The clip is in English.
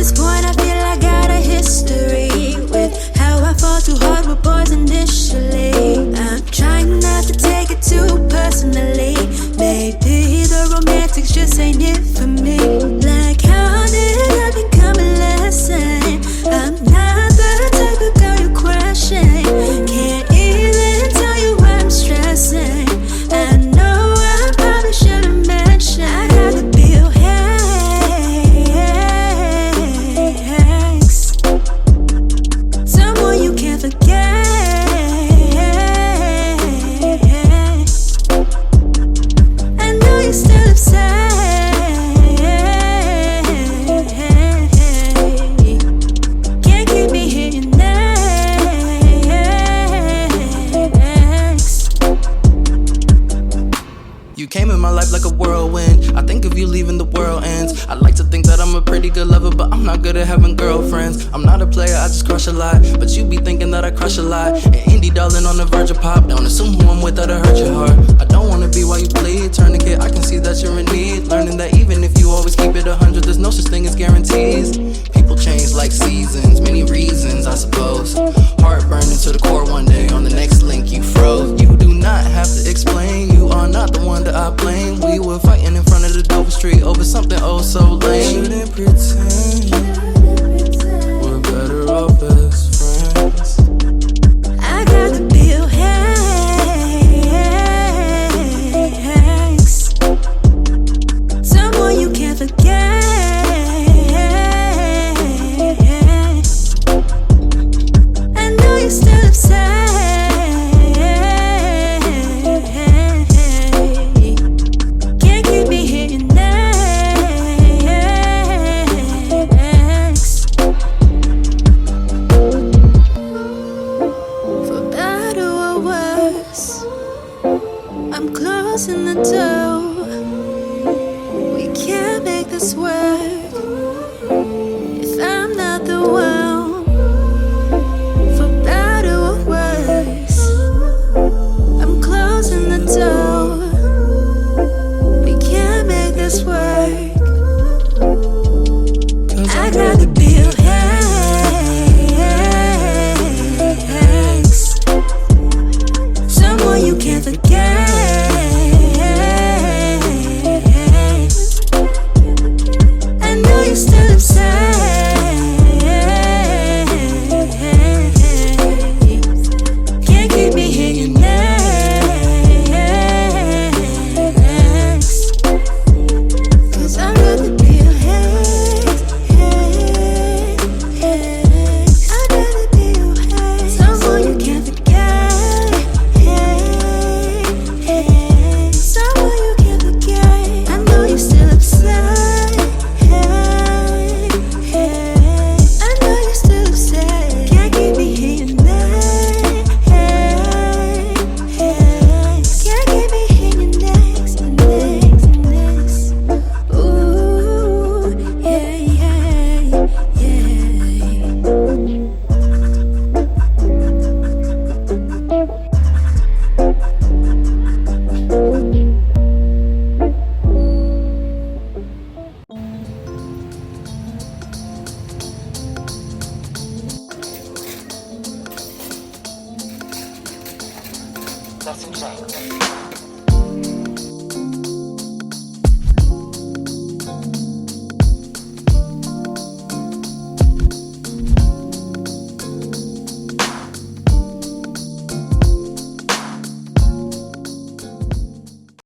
this point I feel I got a history with how I fall too hard with boys initially. I'm trying not to take it too personally. Maybe the romantics just ain't it for me. Like how did I become a lesson? I'm not the type of girl you question. Can't even tell you why I'm stressing. I know I probably should've mentioned I got the bill hacks, someone you can't forget. I know you're still upset. Can't keep me hitting next. You came in my life like a whirlwind. I think of you leaving the world ends. I like to think that I'm a pretty good lover, but I'm not good at having girlfriends. I'm not a player, I just crush a lot, but you be thinking that I crush a lot. An indie darling on the verge of pop. Don't assume who I'm with, that'll hurt your heart. I don't wanna be while you bleed. Tourniquet, I can see that you're in need. Learning that even if you always keep it 100, there's no such thing as guarantees. People change like seasons, many reasons I suppose. Heartburning to the core one day, on the next link you froze. You do not have to explain, you are not the one that I blame. We were fighting in front of the Dover Street over something oh so lame. Shouldn't pretend we're better off as friends. I got the bill hacks, someone you can't forget. I know you're still upset. Can't keep me hitting next. For better or worse, I'm closing the door. We can't make this work if I'm not the one. For better or worse, I'm closing the door. We can't make this work. I got the bill hacks, someone you can't forget. I know you're still upset. Can't keep me hitting next. 'Cause I got the bill hacks. I got the bill hacks, someone you can't forget. Someone you can't forget. I know you're still upset. I know you're still upset. Can't keep me hitting next. Can't keep me hitting next and next and next. Ooh, yeah, yeah, yeah. Listen, Jane.